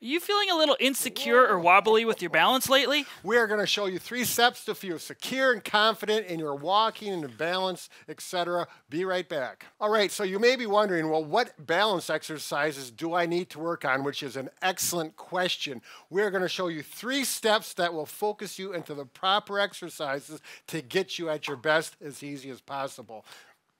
Are you feeling a little insecure or wobbly with your balance lately? We are going to show you 3 steps to feel secure and confident in your walking and balance, etc. Be right back. All right, so you may be wondering, well, what balance exercises do I need to work on, which is an excellent question. We're going to show you 3 steps that will focus you into the proper exercises to get you at your best as easy as possible.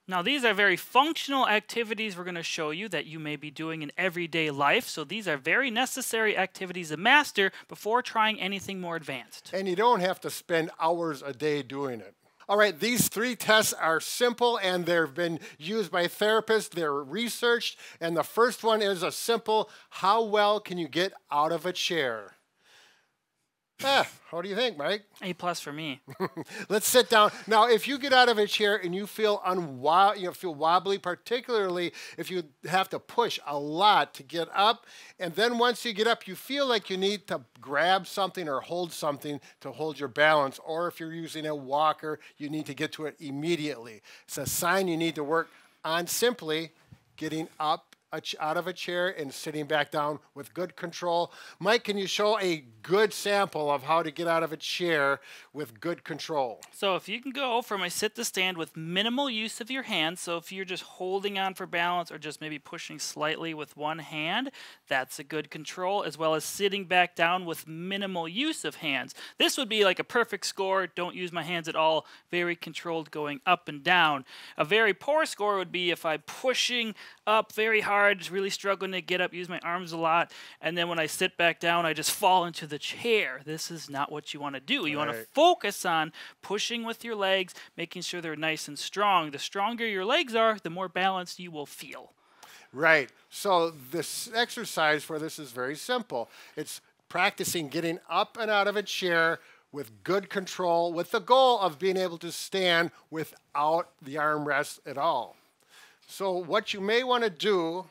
Now, these are very functional activities we're going to show you that you may be doing in everyday life. So these are very necessary activities to master before trying anything more advanced. And you don't have to spend hours a day doing it. All right, these 3 tests are simple and they've been used by therapists. They're researched. And the first one is a simple, how well can you get out of a chair? What do you think, Mike? A+ for me. Let's sit down. Now, if you get out of a chair and you feel feel wobbly, particularly if you have to push a lot to get up, and then once you get up, you feel like you need to grab something or hold something to hold your balance, or if you're using a walker, you need to get to it immediately. It's a sign you need to work on simply getting up out of a chair and sitting back down with good control. Mike, can you show a good sample of how to get out of a chair with good control? So if you can go from a sit to stand with minimal use of your hands, so if you're just holding on for balance or just maybe pushing slightly with one hand, that's a good control, as well as sitting back down with minimal use of hands. This would be like a perfect score. Don't use my hands at all. Very controlled going up and down. A very poor score would be if I'm pushing up very hard, just really struggling to get up, use my arms a lot, and then when I sit back down, I just fall into the chair. This is not what you want to do. You want to focus on pushing with your legs, making sure they're nice and strong. The stronger your legs are, the more balanced you will feel. Right. So this exercise for this is very simple. It's practicing getting up and out of a chair with good control, with the goal of being able to stand without the armrest at all. So what you may want to do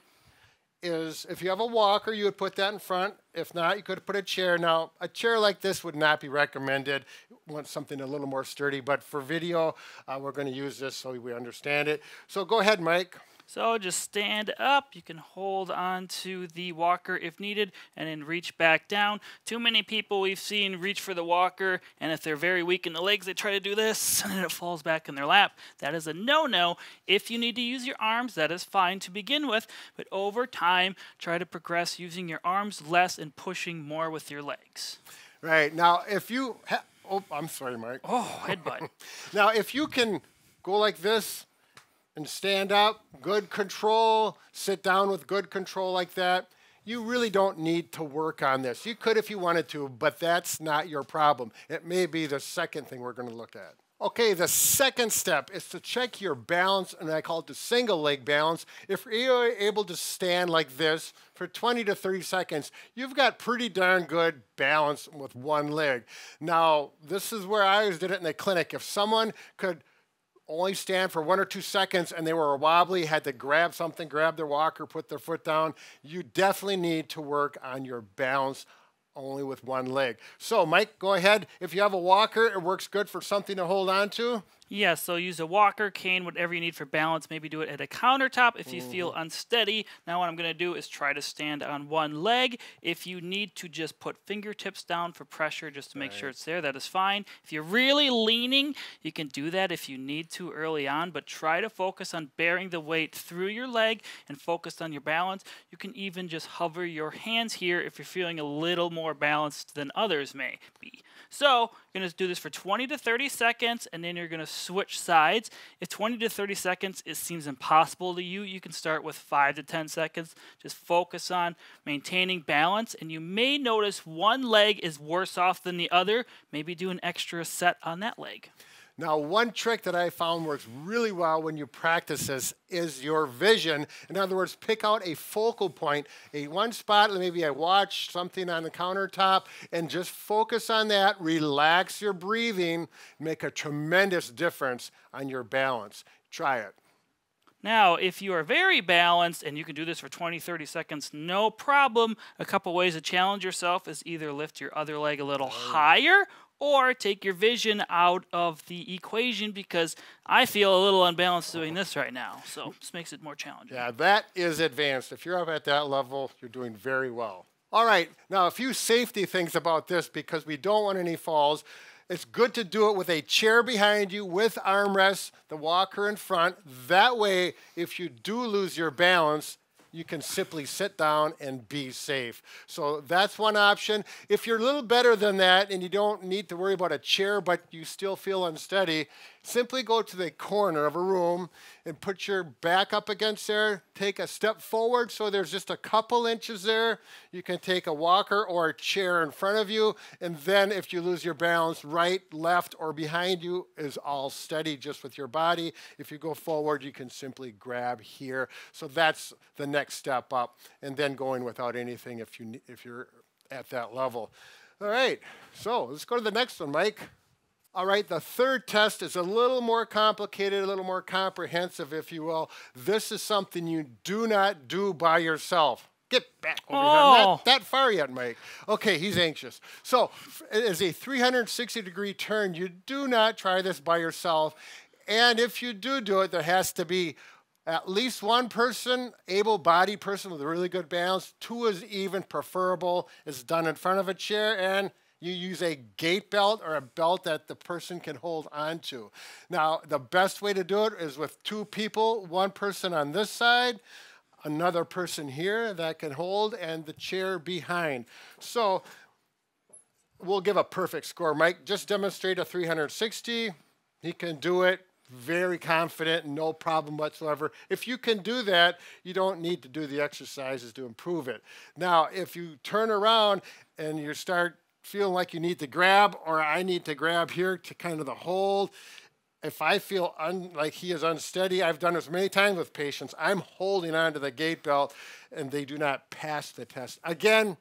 is, if you have a walker, you would put that in front. If not, you could put a chair. Now, a chair like this would not be recommended. You want something a little more sturdy, but for video, we're going to use this so we understand it. So go ahead, Mike. So just stand up. You can hold on to the walker if needed and then reach back down. Too many people we've seen reach for the walker, and if they're very weak in the legs, they try to do this and then it falls back in their lap. That is a no-no. If you need to use your arms, that is fine to begin with, but over time, try to progress using your arms less and pushing more with your legs. Right. Now, if you... Oh, I'm sorry, Mike. Oh, headbutt. Now, if you can go like this, and stand up, good control, sit down with good control like that, you really don't need to work on this. You could if you wanted to, but that's not your problem. It may be the second thing we're going to look at. Okay, the second step is to check your balance, and I call it the single leg balance. If you're able to stand like this for 20 to 30 seconds, you've got pretty darn good balance with one leg. Now, this is where I always did it in the clinic. If someone could only stand for 1 or 2 seconds and they were wobbly, had to grab something, grab their walker, put their foot down, you definitely need to work on your balance only with one leg. So, Mike, go ahead. If you have a walker, it works good for something to hold on to. Yes, so use a walker, cane, whatever you need for balance. Maybe do it at a countertop if you feel unsteady. Now what I'm going to do is try to stand on one leg. If you need to just put fingertips down for pressure just to make sure it's there, that is fine. If you're really leaning, you can do that if you need to early on, but try to focus on bearing the weight through your leg and focus on your balance. You can even just hover your hands here if you're feeling a little more balanced than others may be. So you're going to do this for 20 to 30 seconds, and then you're going to switch sides. If 20 to 30 seconds seems impossible to you, you can start with 5 to 10 seconds. Just focus on maintaining balance, and you may notice one leg is worse off than the other. Maybe do an extra set on that leg. Now, one trick that I found works really well when you practice this is your vision. In other words, pick out a focal point, one spot, maybe I watch something on the countertop, and just focus on that. Relax your breathing, make a tremendous difference on your balance. Try it. Now, if you are very balanced, and you can do this for 20, 30 seconds, no problem, a couple ways to challenge yourself is either lift your other leg a little higher or take your vision out of the equation, because I feel a little unbalanced doing this right now. So this makes it more challenging. Yeah, that is advanced. If you're up at that level, you're doing very well. All right, now a few safety things about this because we don't want any falls. It's good to do it with a chair behind you with armrests, the walker in front. That way, if you do lose your balance, you can simply sit down and be safe. So that's one option. If you're a little better than that and you don't need to worry about a chair but you still feel unsteady, simply go to the corner of a room and put your back up against there. Take a step forward so there's just a couple inches there. You can take a walker or a chair in front of you, and then if you lose your balance, right, left, or behind you is all steady just with your body. If you go forward, you can simply grab here. So that's the next step up, and then going without anything if you're at that level. All right, so let's go to the next one, Mike. All right, the third test is a little more complicated, a little more comprehensive, if you will. This is something you do not do by yourself. Get back over here. Not that far yet, Mike. Okay, he's anxious. So, as a 360-degree turn, you do not try this by yourself. And if you do it, there has to be at least one person, able-bodied person with a really good balance. Two is even preferable. It's done in front of a chair, and you use a gait belt or a belt that the person can hold onto. Now, the best way to do it is with two people, one person on this side, another person here that can hold, and the chair behind. So we'll give a perfect score. Mike, just demonstrate a 360. He can do it. Very confident, no problem whatsoever. If you can do that, you don't need to do the exercises to improve it. Now, if you turn around and you start feeling like you need to grab, or I need to grab here to kind of the hold, if I feel like he is unsteady, I've done this many times with patients, I'm holding onto the gait belt and they do not pass the test. Again,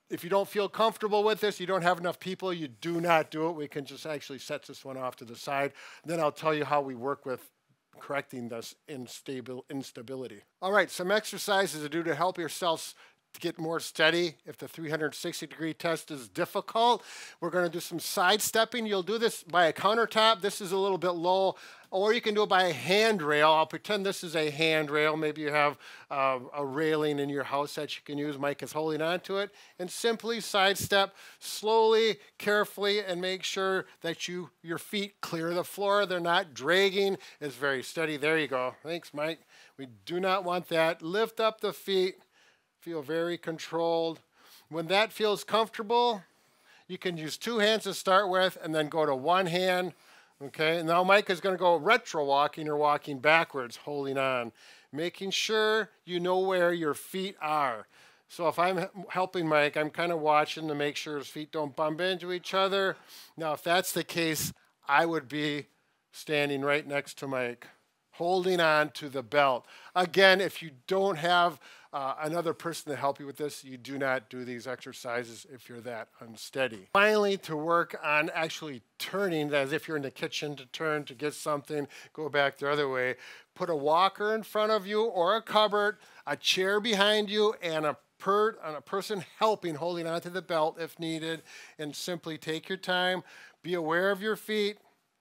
if you don't feel comfortable with this, you don't have enough people, you do not do it. We can just actually set this one off to the side. Then I'll tell you how we work with correcting this instability. All right, some exercises to do to help yourself to get more steady. If the 360-degree test is difficult, we're going to do some side stepping. You'll do this by a countertop. This is a little bit low, or you can do it by a handrail. I'll pretend this is a handrail. Maybe you have a railing in your house that you can use. Mike is holding onto it, and simply sidestep slowly, carefully, and make sure that your feet clear the floor. They're not dragging. It's very steady. There you go. Thanks, Mike. We do not want that. Lift up the feet. Feel very controlled. When that feels comfortable, you can use two hands to start with and then go to one hand. Okay, now Mike is going to go retro walking or walking backwards, holding on, making sure you know where your feet are. So if I'm helping Mike, I'm kind of watching to make sure his feet don't bump into each other. Now, if that's the case, I would be standing right next to Mike, holding on to the belt. Again, if you don't have another person to help you with this, you do not do these exercises if you're that unsteady. Finally, to work on actually turning, as if you're in the kitchen to turn to get something, go back the other way, put a walker in front of you or a cupboard, a chair behind you, and a person helping, holding onto the belt if needed, and simply take your time. Be aware of your feet.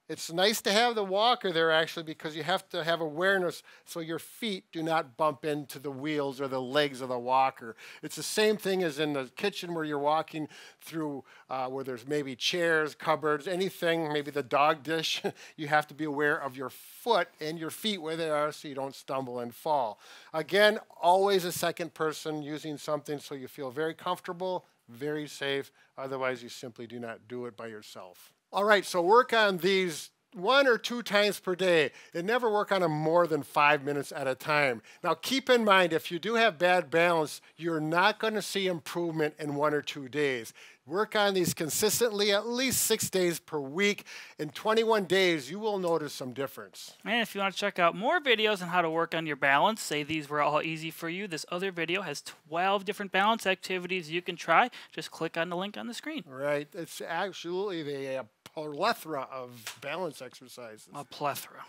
It's nice to have the walker there, actually, because you have to have awareness so your feet do not bump into the wheels or the legs of the walker. It's the same thing as in the kitchen where you're walking through where there's maybe chairs, cupboards, anything, maybe the dog dish. You have to be aware of your foot and your feet where they are so you don't stumble and fall. Again, always a second person using something so you feel very comfortable, very safe. Otherwise, you simply do not do it by yourself. All right, so work on these 1 or 2 times per day, and never work on them more than 5 minutes at a time. Now, keep in mind, if you do have bad balance, you're not going to see improvement in 1 or 2 days. Work on these consistently at least 6 days per week. In 21 days, you will notice some difference. And if you want to check out more videos on how to work on your balance, say these were all easy for you, this other video has 12 different balance activities you can try. Just click on the link on the screen. Right. It's actually a plethora of balance exercises. A plethora.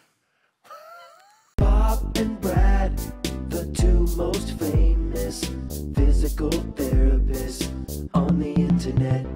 Bob and Brad, the 2 most famous physical therapists on the internet.